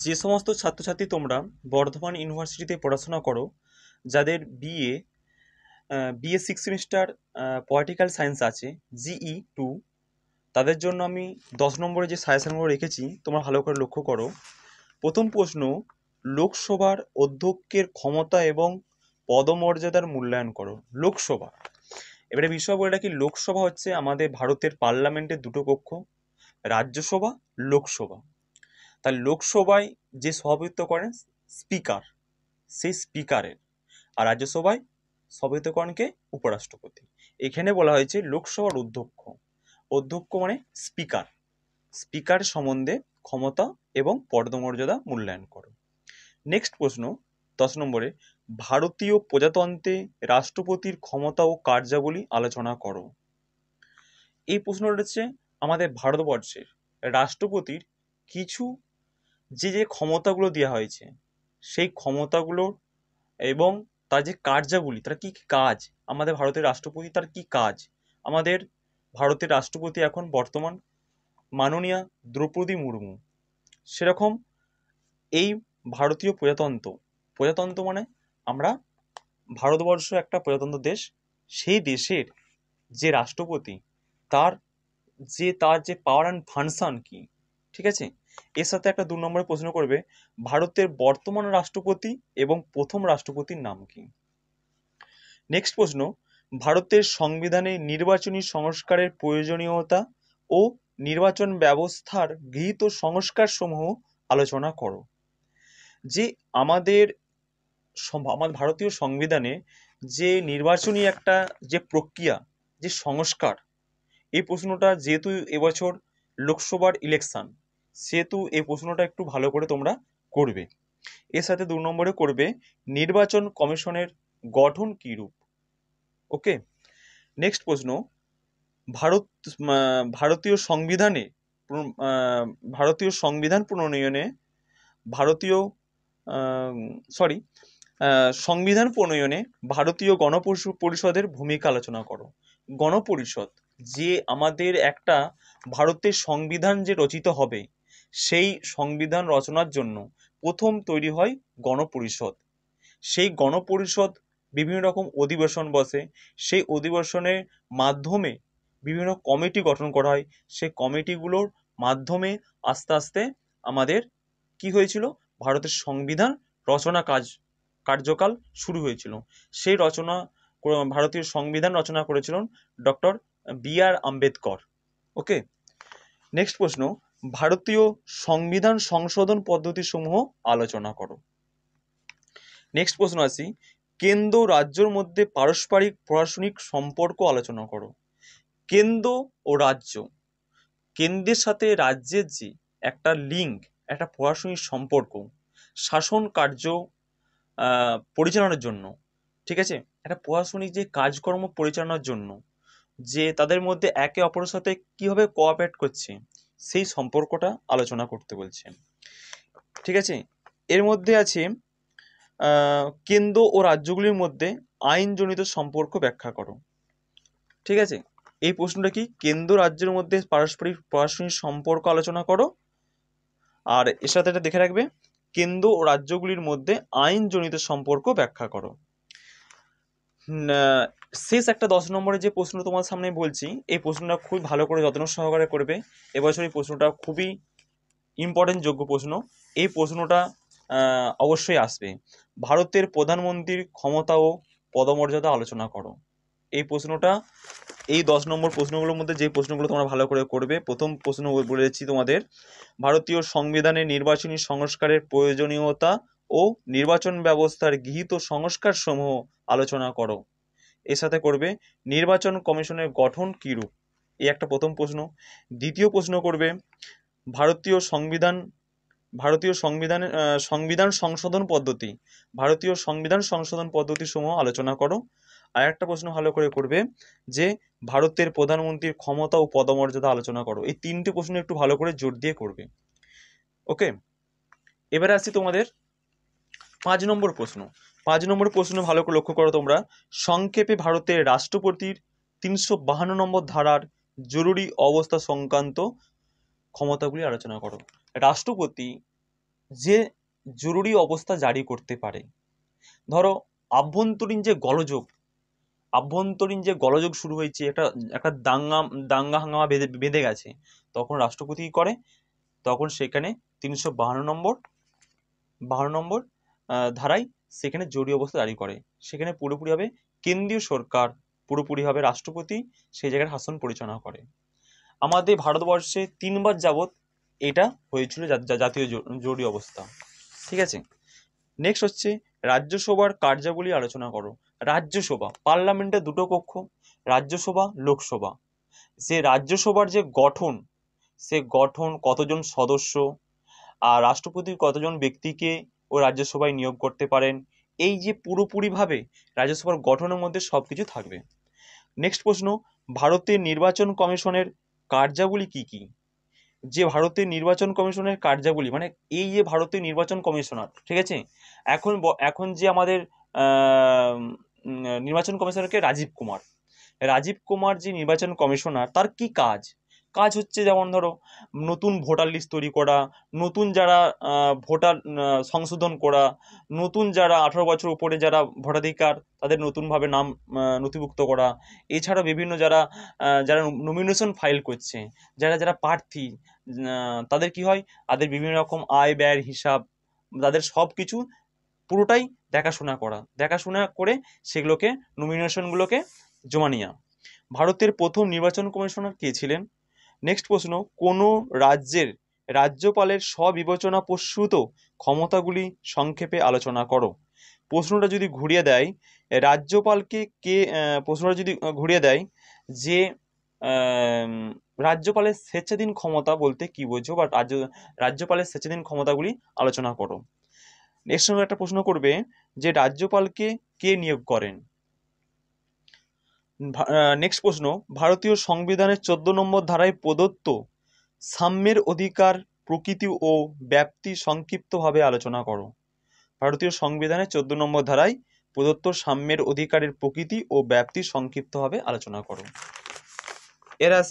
যে সমস্ত ছাত্রছাত্রী তোমরা বর্ধমান ইউনিভার্সিটিতে পড়াশোনা করো, যাদের BA six semester political science আছে, GE2, তাদের জন্য আমি 10 নম্বরে যে সাজেশনগুলো রেখেছি তোমরা ভালো করে লক্ষ্য করো। প্রথম প্রশ্ন, লোকসভার অধ্যক্ষের ক্ষমতা এবং পদমর্যাদার মূল্যায়ন করো। লোকসভা, এবারে বিষয় বলে রাখি, লোকসভা হচ্ছে আমাদের ভারতের পার্লামেন্টের দুটো কক্ষ, রাজ্যসভা, লোকসভা। তার লোকসভায় যে সভাপতিত্ব করেন স্পিকার, সেই স্পিকারের, আর রাজ্যসভায় সভাপতিত্ব করেন কে? উপরাষ্ট্রপতি। এখানে বলা হয়েছে লোকসভার অধ্যক্ষ, অধ্যক্ষ মানে স্পিকার, স্পিকার সম্বন্ধে ক্ষমতা এবং পদমর্যাদা মূল্যায়ন করো। নেক্সট প্রশ্ন 10 নম্বরে, ভারতীয় প্রজাতন্ত্রে রাষ্ট্রপতির ক্ষমতা ও কার্যাবলী আলোচনা করো। এই প্রশ্নটা হচ্ছে আমাদের ভারতবর্ষের রাষ্ট্রপতির কিছু যে ক্ষমতাগুলো দেওয়া হয়েছে, সেই ক্ষমতাগুলো এবং তার যে কার্যাবলী, তার কি কি কাজ, আমাদের ভারতের রাষ্ট্রপতি তার কি কাজ। আমাদের ভারতের রাষ্ট্রপতি এখন বর্তমান মাননীয়া দ্রৌপদী মুর্মু। সেরকম এই ভারতীয় প্রজাতন্ত্র, প্রজাতন্ত্র মানে আমরা ভারতবর্ষ একটা প্রজাতন্ত্র দেশ, সেই দেশের যে রাষ্ট্রপতি তার যে পাওয়ার অ্যান্ড ফাংশন কি, ঠিক আছে। এর সাথে একটা 2 নম্বরে প্রশ্ন করবে, ভারতের বর্তমান রাষ্ট্রপতি এবং প্রথম রাষ্ট্রপতির নাম কি। নেক্সট প্রশ্ন, ভারতের সংবিধানে নির্বাচনী সংস্কারের প্রয়োজনীয়তা ও নির্বাচন ব্যবস্থার গৃহীত সংস্কার সমূহ আলোচনা করো। যে আমাদের আমাদের ভারতীয় সংবিধানে যে নির্বাচনী একটা যে প্রক্রিয়া, যে সংস্কার, এই প্রশ্নটা যেহেতু এবছর লোকসভার ইলেকশন, সেহেতু এই প্রশ্নটা একটু ভালো করে তোমরা করবে। এর সাথে 2 নম্বরে করবে নির্বাচন কমিশনের গঠন কী রূপ। ওকে। নেক্সট প্রশ্ন, ভারত ভারতীয় সংবিধানে ভারতীয় সংবিধান প্রণয়নে ভারতীয় সরি সংবিধান প্রণয়নে ভারতীয় গণপরিষদের ভূমিকা আলোচনা করো। গণপরিষদ, যে আমাদের একটা ভারতের সংবিধান যে রচিত হবে, সেই সংবিধান রচনার জন্য প্রথম তৈরি হয় গণপরিষদ। সেই গণপরিষদ বিভিন্ন রকম অধিবেশন বসে, সেই অধিবেশনের মাধ্যমে বিভিন্ন কমিটি গঠন করা হয়, সেই কমিটিগুলোর মাধ্যমে আস্তে আস্তে আমাদের কি হয়েছিল, ভারতের সংবিধান রচনা কার্যকাল শুরু হয়েছিল। সেই ভারতীয় সংবিধান রচনা করেছিলেন ডক্টর BR আম্বেদকর। ওকে। নেক্সট প্রশ্ন, ভারতীয় সংবিধান সংশোধন পদ্ধতি সমূহ আলোচনা করো। নেক্সট প্রশ্ন আসি, কেন্দ্র রাজ্যের মধ্যে পারস্পরিক প্রশাসনিক সম্পর্ক আলোচনা করো। কেন্দ্র ও রাজ্য, কেন্দ্রের সাথে রাজ্যের যে একটা লিঙ্ক, একটা প্রশাসনিক সম্পর্ক, শাসন কার্য পরিচালনার জন্য, ঠিক আছে, একটা প্রশাসনিক যে কাজকর্ম পরিচালনার জন্য যে তাদের মধ্যে একে অপরের সাথে কিভাবে কোঅপারেট করছে, সেই সম্পর্কটা আলোচনা করতে বলছে। ঠিক আছে। এর মধ্যে আছে কেন্দ্র ও রাজ্যগুলির মধ্যে আইনজনিত সম্পর্ক ব্যাখ্যা করো। ঠিক আছে, এই প্রশ্নটা কি, কেন্দ্র রাজ্যের মধ্যে পারস্পরিক প্রশাসনিক সম্পর্ক আলোচনা করো। আর এর সাথে এটা দেখে রাখবে, কেন্দ্র ও রাজ্যগুলির মধ্যে আইনজনিত সম্পর্ক ব্যাখ্যা করো। শেষ একটা 10 নম্বরে যে প্রশ্ন তোমার সামনে বলছি, এই প্রশ্নটা খুব ভালো করে যত্ন সহকারে করবে। এবছর এই প্রশ্নটা খুবই ইম্পর্টেন্ট যোগ্য প্রশ্ন। এই প্রশ্নটা অবশ্যই আসবে। ভারতের প্রধানমন্ত্রীর ক্ষমতা ও পদমর্যাদা আলোচনা করো। এই প্রশ্নটা এই 10 নম্বর প্রশ্নগুলোর মধ্যে যে প্রশ্নগুলো তোমরা ভালো করে করবে, প্রথম প্রশ্ন বলেছি তোমাদের, ভারতীয় সংবিধানে নির্বাচনী সংস্কারের প্রয়োজনীয়তা ও নির্বাচন ব্যবস্থার গৃহীত সংস্কার সমূহ আলোচনা করো। এর সাথে করবে নির্বাচন কমিশনের গঠন কীরূপ, এই একটা প্রথম প্রশ্ন। দ্বিতীয় প্রশ্ন করবে ভারতীয় সংবিধান সংশোধন পদ্ধতি, ভারতীয় সংবিধান সংশোধন পদ্ধতি সমূহ আলোচনা করো। আর একটা প্রশ্ন ভালো করে করবে যে ভারতের প্রধানমন্ত্রীর ক্ষমতা ও পদমর্যাদা আলোচনা করো। এই 3টে প্রশ্ন একটু ভালো করে জোর দিয়ে করবে। ওকে। এবারে আসছি তোমাদের 5 নম্বর প্রশ্ন। 5 নম্বর প্রশ্ন ভালো করে লক্ষ্য করো তোমরা, সংক্ষেপে ভারতের রাষ্ট্রপতির 352 নম্বর ধারার জরুরি অবস্থা সংক্রান্ত ক্ষমতাগুলি আলোচনা করো। রাষ্ট্রপতি যে জরুরি অবস্থা জারি করতে পারে। ধরো আভ্যন্তরীণ যে গোলযোগ শুরু হয়েছে, একটা একটা দাঙ্গা হাঙ্গামা বেঁধে গেছে, তখন রাষ্ট্রপতি কি করে, তখন সেখানে 352 নম্বর ধারায় সেখানে জরুরি অবস্থা জারি করে। সেখানে পুরোপুরি হবে কেন্দ্রীয় সরকার, পুরোপুরি হবে রাষ্ট্রপতি সেই জায়গায় শাসন পরিচালনা করে। আমাদের ভারতবর্ষে 3বার যাবৎ এটা হয়েছিল জাতীয় জরুরি অবস্থা। ঠিক আছে, নেক্সট হচ্ছে রাজ্যসভার কার্যাবলী আলোচনা করো। রাজ্যসভা, পার্লামেন্টে দুটো কক্ষ, রাজ্যসভা, লোকসভা। যে রাজ্যসভার যে গঠন, সে গঠন, কতজন সদস্য, আর রাষ্ট্রপতি কতজন ব্যক্তিকে ও রাজ্যসভায় নিয়োগ করতে পারেন, এই যে পুরোপুরিভাবে রাজ্যসভার গঠনের মধ্যে সব কিছু থাকবে। নেক্সট প্রশ্ন, ভারতের নির্বাচন কমিশনের কার্যাবলী কি কি? যে ভারতের নির্বাচন কমিশনের কার্যাবলী, মানে এই যে ভারতের নির্বাচন কমিশনার, ঠিক আছে, এখন যে আমাদের নির্বাচন কমিশনারকে রাজীব কুমার যে নির্বাচন কমিশনার, তার কি কাজ? কাজ হচ্ছে যেমন ধরো নতুন ভোটার লিস্ট তৈরি করা, নতুন যারা ভোটার সংশোধন করা, নতুন যারা 18 বছর উপরে যারা ভোটাধিকার তাদের নতুনভাবে নাম নথিভুক্ত করা, এছাড়া বিভিন্ন যারা যারা নমিনেশন ফাইল করছে, যারা প্রার্থী, তাদের কি হয়, তাদের বিভিন্ন রকম আয় ব্যয়ের হিসাব, তাদের সব কিছু পুরোটাই দেখাশোনা করে সেগুলোকে, নমিনেশনগুলোকে জমা নেওয়া। ভারতের প্রথম নির্বাচন কমিশনার কে ছিলেন? নেক্সট প্রশ্ন, কোনো রাজ্যের রাজ্যপালের স্ববিবেচনা প্রসূত ক্ষমতাগুলি সংক্ষেপে আলোচনা করো। প্রশ্নটা যদি ঘুরিয়ে দেয় রাজ্যপালকে কে, প্রশ্নটা যদি ঘুরিয়ে দেয় যে রাজ্যপালের স্বেচ্ছাধীন ক্ষমতা বলতে কি বোঝো, বা রাজ্যপালের স্বেচ্ছাধীন ক্ষমতাগুলি আলোচনা করো। নেক্সট সময় একটা প্রশ্ন করবে যে রাজ্যপালকে কে নিয়োগ করেন। নেক্সট প্রশ্ন, ভারতীয় সংবিধানের 14 নম্বর ধারায় প্রদত্ত সাম্যের অধিকার প্রকৃতি ও ব্যাপ্তি সংক্ষিপ্তভাবে আলোচনা করো। ভারতীয় সংবিধানের 14 নম্বর ধারায় প্রদত্ত সাম্যের অধিকারের প্রকৃতি ও ব্যাপ্তি সংক্ষিপ্তভাবে আলোচনা করো।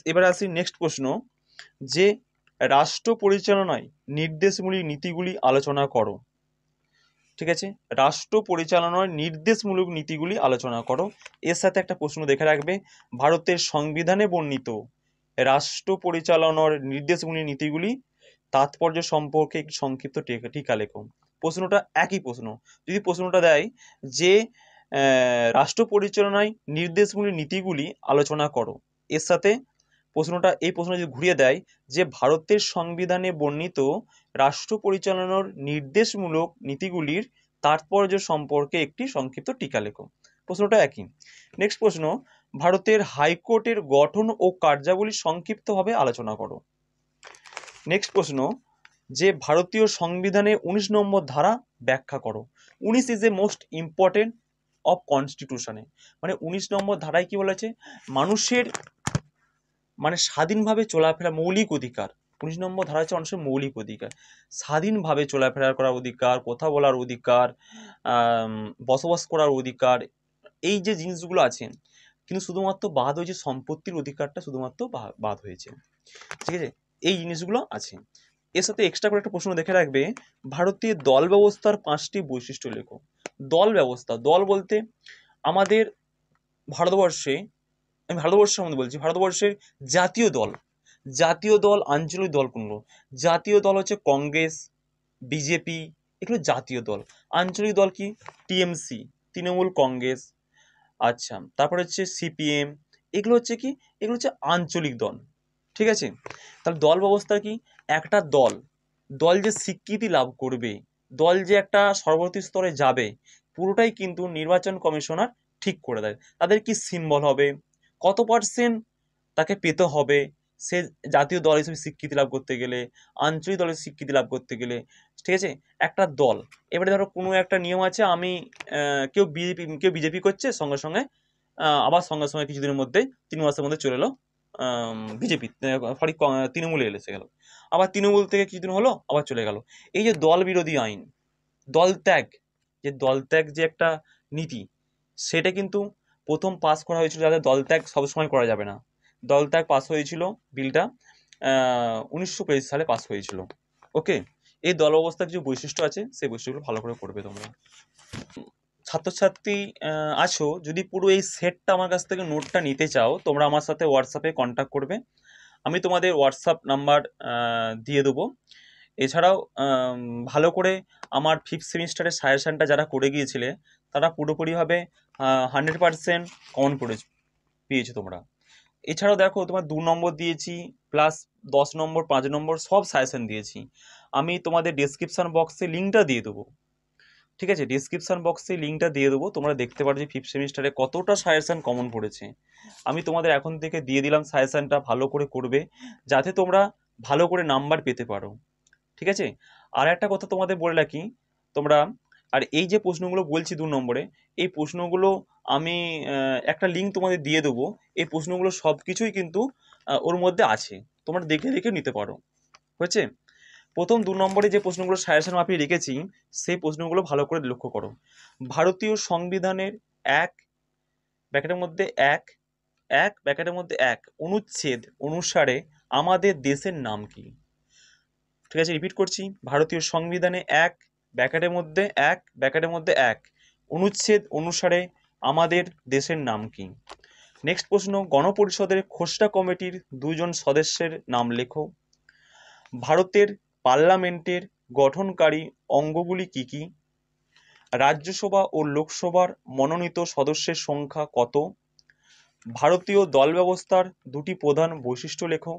এবার আসি নেক্সট প্রশ্ন, যে রাষ্ট্র পরিচালনায় নির্দেশমূলক নীতিগুলি আলোচনা করো। ঠিক আছে, রাষ্ট্র পরিচালনার নির্দেশমূলক নীতিগুলি আলোচনা করো। এর সাথে একটা প্রশ্ন দেখে রাখবে, ভারতের সংবিধানে বর্ণিত রাষ্ট্র পরিচালনার নির্দেশমূলক নীতিগুলি তাৎপর্য সম্পর্কে একটি সংক্ষিপ্ত টিকা লেখো। প্রশ্নটা একই প্রশ্ন, যদি প্রশ্নটা দেয় যে রাষ্ট্র পরিচালনায় নির্দেশমূলক নীতিগুলি আলোচনা করো, এর সাথে এই প্রশ্নটা যদি ঘুরিয়ে দেয় যে ভারতের সংবিধানে বর্ণিত রাষ্ট্র পরিচালনার নির্দেশমূলক নীতিগুলির তাৎপর্য সম্পর্কে একটি সংক্ষিপ্ত টিকা লেখো, প্রশ্নটা একই। নেক্সট প্রশ্ন, ভারতের হাইকোর্টের গঠন ও কার্যাবলী সংক্ষিপ্তভাবে আলোচনা করো। নেক্সট প্রশ্ন, যে ভারতীয় সংবিধানে 19 নম্বর ধারা ব্যাখ্যা করো। 19 is a most important of কনস্টিটিউশনে, মানে 19 নম্বর ধারায় কি বলেছে, মানুষের মানে স্বাধীনভাবে চলাফেরা মৌলিক অধিকার। 19 নম্বর ধারা হচ্ছে মানুষের মৌলিক অধিকার, স্বাধীনভাবে চলাফেরা করার অধিকার, কথা বলার অধিকার, বসবাস করার অধিকার, এই যে জিনিসগুলো আছে, কিন্তু শুধুমাত্র বাদ হয়েছে সম্পত্তির অধিকারটা, শুধুমাত্র বাদ হয়েছে। ঠিক আছে, এই জিনিসগুলো আছে। এর সাথে এক্সট্রা করে একটা প্রশ্ন দেখে রাখবে, ভারতীয় দল ব্যবস্থার 5টি বৈশিষ্ট্য লেখো। দল ব্যবস্থা, দল বলতে আমাদের ভারতবর্ষে, আমি ভারতবর্ষের সম্বন্ধে বলছি, ভারতবর্ষের জাতীয় দল আঞ্চলিক দল কোনগুলো? জাতীয় দল হচ্ছে কংগ্রেস, বিজেপি, এগুলো জাতীয় দল। আঞ্চলিক দল কি? টিএমসি, তৃণমূল কংগ্রেস, আচ্ছা, তারপরে হচ্ছে সিপিএম, এগুলো হচ্ছে কি, এগুলো হচ্ছে আঞ্চলিক দল। ঠিক আছে, তাহলে দল ব্যবস্থা কি, একটা দল যে স্বীকৃতি লাভ করবে, দল যে একটা সর্ববর্তী স্তরে যাবে, পুরোটাই কিন্তু নির্বাচন কমিশনার ঠিক করে দেয়। তাদের কি সিম্বল হবে, কত পার্সেন্ট তাকে পেতে হবে সে জাতীয় দল হিসেবে স্বীকৃতি লাভ করতে গেলে, আঞ্চলিক দলের স্বীকৃতি লাভ করতে গেলে। ঠিক আছে, একটা দল, এবারে ধরো কোনো একটা নিয়ম আছে, আমি কেউ বিজেপি করছে, সঙ্গে সঙ্গে আবার সঙ্গে সঙ্গে কিছুদিনের মধ্যে 3 মাসের মধ্যে চলে এলো বিজেপি, সরি তৃণমূলে এসে গেল, আবার তৃণমূল থেকে কিছুদিন হলো আবার চলে গেল। এই যে দল বিরোধী আইন, দলত্যাগ যে একটা নীতি, সেটা কিন্তু প্রথম পাস করা হয়েছিল, যাদের দলত্যাগ সবসময় করা যাবে না। দলত্যাগ পাস হয়েছিল, বিলটা 1923 সালে পাস হয়েছিল। ওকে, এই দল ব্যবস্থার কিছু বৈশিষ্ট্য আছে, সেই বৈশিষ্ট্যগুলো ভালো করে করবে তোমরা। ছাত্রছাত্রী আছো, যদি পুরো এই সেটটা আমার কাছ থেকে নোটটা নিতে চাও, তোমরা আমার সাথে হোয়াটসঅ্যাপে কন্ট্যাক্ট করবে, আমি তোমাদের হোয়াটসঅ্যাপ নাম্বার দিয়ে দেবো। এছাড়াও ভালো করে আমার ফিফথ সেমিস্টারের সাজেশনটা যারা করে গিয়েছিলে তারা পুরোপুরিভাবে 100% কমন পেয়েছো তোমরা। এছাড়াও দেখো, তোমার 2 নম্বর দিয়েছি, প্লাস 10 নম্বর 5 নম্বর সব সাজেশন দিয়েছি। আমি তোমাদের ডেসক্রিপশন বক্সে লিঙ্কটা দিয়ে দেবো, ঠিক আছে? ডেসক্রিপশন বক্সে লিঙ্কটা দিয়ে দেবো, তোমরা দেখতে পারো যে ফিফথ সেমিস্টারে কতটা সাজেশন কমন পড়েছে। আমি তোমাদের এখন থেকে দিয়ে দিলাম সাজেশনটা, ভালো করে করবে যাতে তোমরা ভালো করে নাম্বার পেতে পারো, ঠিক আছে? আর একটা কথা তোমাদের বলে রাখি, তোমরা আর এই যে প্রশ্নগুলো বলছি 2 নম্বরে, এই প্রশ্নগুলো আমি একটা লিঙ্ক তোমাদের দিয়ে দেবো। এই প্রশ্নগুলো সব কিছুই কিন্তু ওর মধ্যে আছে, তোমরা দেখে দেখে নিতে পারো, হয়েছে? প্রথম 2 নম্বরে যে প্রশ্নগুলো সাজেশন মাফিয়ে রেখেছি, সেই প্রশ্নগুলো ভালো করে লক্ষ্য করো। ভারতীয় সংবিধানের এক ব্র্যাকেটের মধ্যে এক ব্র্যাকেটের মধ্যে এক অনুচ্ছেদ অনুসারে আমাদের দেশের নাম কি? ঠিক আছে, রিপিট করছি, ভারতীয় সংবিধানে এক অনুচ্ছেদ অনুসারে আমাদের দেশের নাম কি? নেক্সট প্রশ্ন, গণপরিষদের খসড়া কমিটির 2 জন সদস্যের নাম লেখো। ভারতের পার্লামেন্টের গঠনকারী অঙ্গগুলি কি কি? রাজ্যসভা ও লোকসভার মনোনীত সদস্যের সংখ্যা কত? ভারতীয় দল ব্যবস্থার 2টি প্রধান বৈশিষ্ট্য লেখো।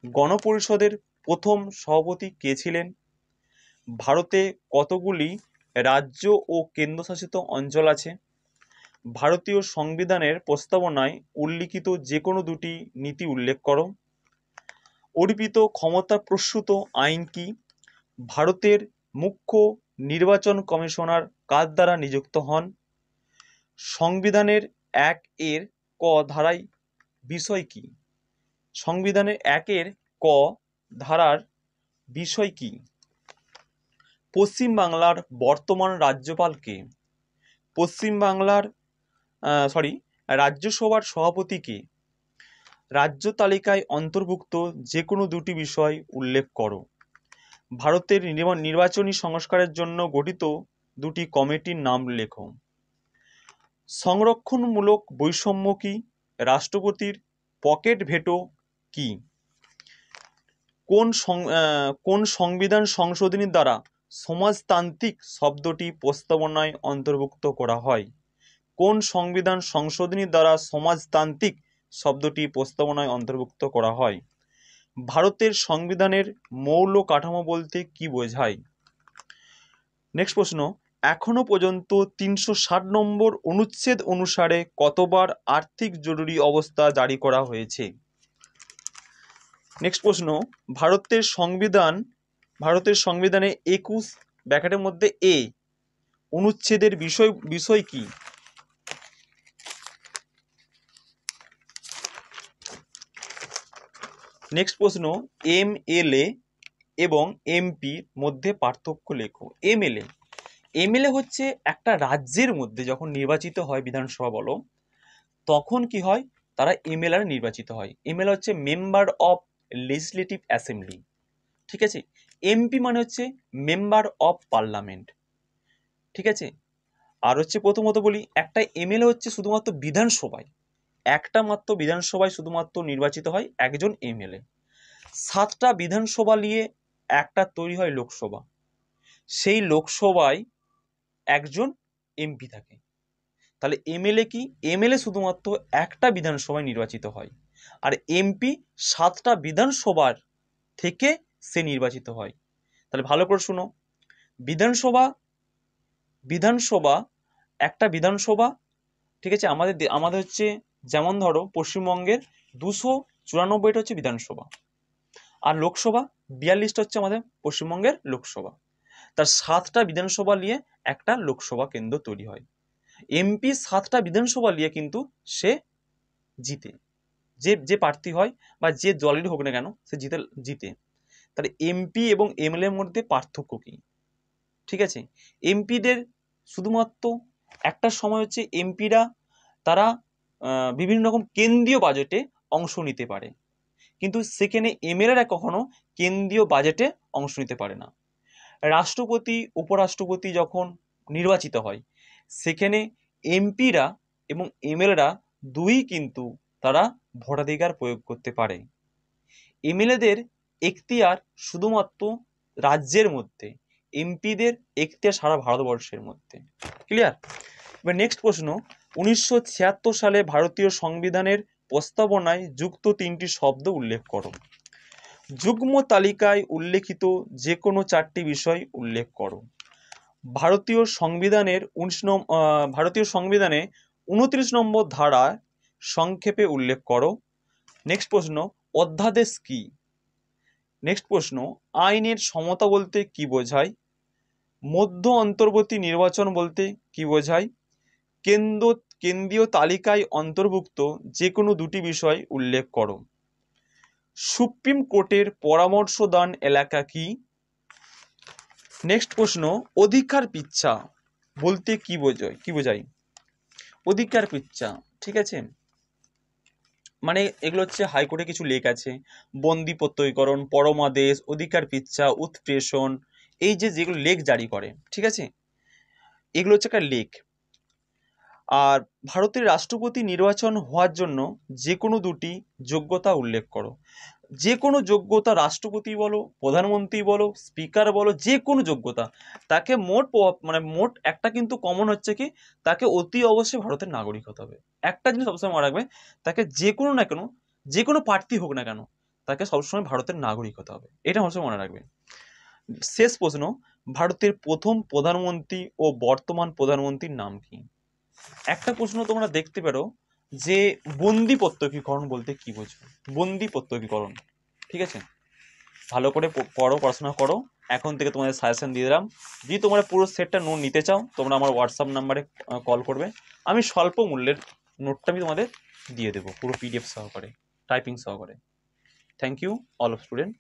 গণপরিষদের প্রথম সভাপতি কে ছিলেন? ভারতে কতগুলি রাজ্য ও কেন্দ্রশাসিত অঞ্চল আছে? ভারতীয় সংবিধানের প্রস্তাবনায় উল্লিখিত যে কোনো 2টি নীতি উল্লেখ করো। অর্পিত ক্ষমতাপ্রসূত আইন কি? ভারতের মুখ্য নির্বাচন কমিশনার কার দ্বারা নিযুক্ত হন? সংবিধানের 1 এর ক ধারায় বিষয় কি? সংবিধানের 1 এর ক ধারার বিষয় কি? পশ্চিমবাংলার বর্তমান রাজ্যপাল কে? পশ্চিমবাংলার রাজ্যসভার সভাপতি কে? রাজ্য তালিকায় অন্তর্ভুক্ত যে কোনো 2টি বিষয় উল্লেখ করো। ভারতের নির্বাচনী সংস্কারের জন্য গঠিত 2টি কমিটির নাম লেখো। সংরক্ষণমূলক বৈষম্য কি? রাষ্ট্রপতির পকেট ভেটো কি? কোন সংবিধান সংশোধনীর দ্বারা সমাজতান্ত্রিক শব্দটি প্রস্তাবনায় অন্তর্ভুক্ত করা হয়? কোন সংবিধান সংশোধনীর দ্বারা সমাজতান্ত্রিক শব্দটি প্রস্তাবনায় অন্তর্ভুক্ত করা হয়? ভারতের সংবিধানের মৌল কাঠামো বলতে কি বোঝায়? নেক্সট প্রশ্ন, এখনো পর্যন্ত 360 নম্বর অনুচ্ছেদ অনুসারে কতবার আর্থিক জরুরি অবস্থা জারি করা হয়েছে? নেক্সট প্রশ্ন, ভারতের সংবিধানে 21 ব্র্যাকেটের মধ্যে এ অনুচ্ছেদের বিষয় কি? নেক্সট প্রশ্ন, এমএলএ এবং এমপির মধ্যে পার্থক্য লেখো। এমএলএ হচ্ছে একটা রাজ্যের মধ্যে যখন নির্বাচিত হয় বিধানসভা বলো, তখন কি হয়, তারা এমএলএ নির্বাচিত হয়। এমএলএ হচ্ছে মেম্বার অফ লেজিসলেটিভ অ্যাসেম্বলি, ঠিক আছে? এমপি মানে হচ্ছে মেম্বার অফ পার্লামেন্ট, ঠিক আছে? আর হচ্ছে প্রথমত বলি, একটা এমএলএ হচ্ছে শুধুমাত্র বিধানসভায়, একটা মাত্র বিধানসভায় শুধুমাত্র নির্বাচিত হয় একজন এমএলএ। 7টা বিধানসভা নিয়ে একটা তৈরি হয় লোকসভা, সেই লোকসভায় একজন এমপি থাকে। তাহলে এমএলএ কি? এমএলএ শুধুমাত্র একটা বিধানসভায় নির্বাচিত হয়, আর এমপি 7টা বিধানসভার থেকে সে নির্বাচিত হয়। তাহলে ভালো করে শুনো, বিধানসভা একটা বিধানসভা, ঠিক আছে? আমাদের হচ্ছে, যেমন ধরো পশ্চিমবঙ্গের 294টা হচ্ছে বিধানসভা, আর লোকসভা 42টা হচ্ছে আমাদের পশ্চিমবঙ্গের লোকসভা। তার 7টা বিধানসভা নিয়ে একটা লোকসভা কেন্দ্র তৈরি হয়। এমপি 7টা বিধানসভা নিয়ে কিন্তু সে জিতে, যে প্রার্থী হয় বা যে দলেরই হোক না কেন, সে জিতে। তাহলে এমপি এবং এমএলএ এর মধ্যে পার্থক্য কি? ঠিক আছে, এমপিদের শুধুমাত্র একটা সময় হচ্ছে এমপিরা তারা বিভিন্ন রকম কেন্দ্রীয় বাজেটে অংশ নিতে পারে, কিন্তু সেখানে এমএলএরা কখনো কেন্দ্রীয় বাজেটে অংশ নিতে পারে না। রাষ্ট্রপতি উপরাষ্ট্রপতি যখন নির্বাচিত হয় সেখানে এমপিরা এবং এমএলএরা দুই কিন্তু তারা ভোটাধিকার প্রয়োগ করতে পারে। এমএলএদের এখতিয়ার শুধুমাত্র রাজ্যের মধ্যে, এমপিদের এখতিয়ার সারা ভারতবর্ষের মধ্যে। ক্লিয়ার? এবার নেক্সট প্রশ্ন, 1976 সালে ভারতীয় সংবিধানের প্রস্তাবনায় যুক্ত 3টি শব্দ উল্লেখ করো। যুগ্ম তালিকায় উল্লেখিত যে কোনো 4টি বিষয় উল্লেখ করো। ভারতীয় সংবিধানে 29 নম্বর ধারা সংক্ষেপে উল্লেখ করো। নেক্সট প্রশ্ন, অধ্যাদেশ কি? নেক্সট প্রশ্ন, আইনের সমতা বলতে কি বোঝায়? মধ্য অন্তর্বর্তী নির্বাচন বলতে কি বোঝায়? কেন্দ্রীয় তালিকায় অন্তর্ভুক্ত যে কোনো 2টি বিষয় উল্লেখ করো। সুপ্রিম কোর্টের পরামর্শদান এলাকা কি? নেক্সট প্রশ্ন, অধিকার পিচ্ছা বলতে কি বোঝায়? অধিকার পিচ্ছা, ঠিক আছে, মানে এগুলো হচ্ছে হাইকোর্টে কিছু লেখ আছে, বন্দি প্রত্যয়ীকরণ, পরমাদেশ, অধিকার পিচ্ছা, উৎপ্রেষণ, এই যেগুলো লেখ জারি করে, ঠিক আছে, এগুলো হচ্ছে একটা লেখ। আর ভারতের রাষ্ট্রপতি নির্বাচন হওয়ার জন্য যে কোনো 2টি যোগ্যতা উল্লেখ করো। যে কোনো যোগ্যতা, রাষ্ট্রপতি বলো, প্রধানমন্ত্রী বলো, স্পিকার বলো, যে কোনো যোগ্যতা, তাকে মোট একটা কিন্তু কমন হচ্ছে কি, তাকে অতি অবশ্যই ভারতের নাগরিক হতে হবে। একটা জিনিস সবসময় মনে রাখবে, তাকে যে কোনো না কেন, যে কোনো প্রার্থী হোক না কেন, তাকে সবসময় ভারতের নাগরিক হতে হবে, এটা সবসময় মনে রাখবে। শেষ প্রশ্ন, ভারতের প্রথম প্রধানমন্ত্রী ও বর্তমান প্রধানমন্ত্রীর নাম কি? একটা প্রশ্ন তোমরা দেখতে পারো যে বন্দি প্রত্যক্ষীকরণ বলতে কি বোঝো? বন্দি প্রত্যক্ষীকরণ, ঠিক আছে, ভালো করে পড়াশোনা করো। এখন থেকে তোমাদের সাজেশন দিয়ে দিলাম। যদি তোমরা পুরো সেটটা নোট নিতে চাও, তোমরা আমার হোয়াটসঅ্যাপ নাম্বারে কল করবে, আমি স্বল্প মূল্যের নোটটা আমি তোমাদের দিয়ে দেবো, পুরো PDF সহকারে, টাইপিং সহকারে। Thank you all of student.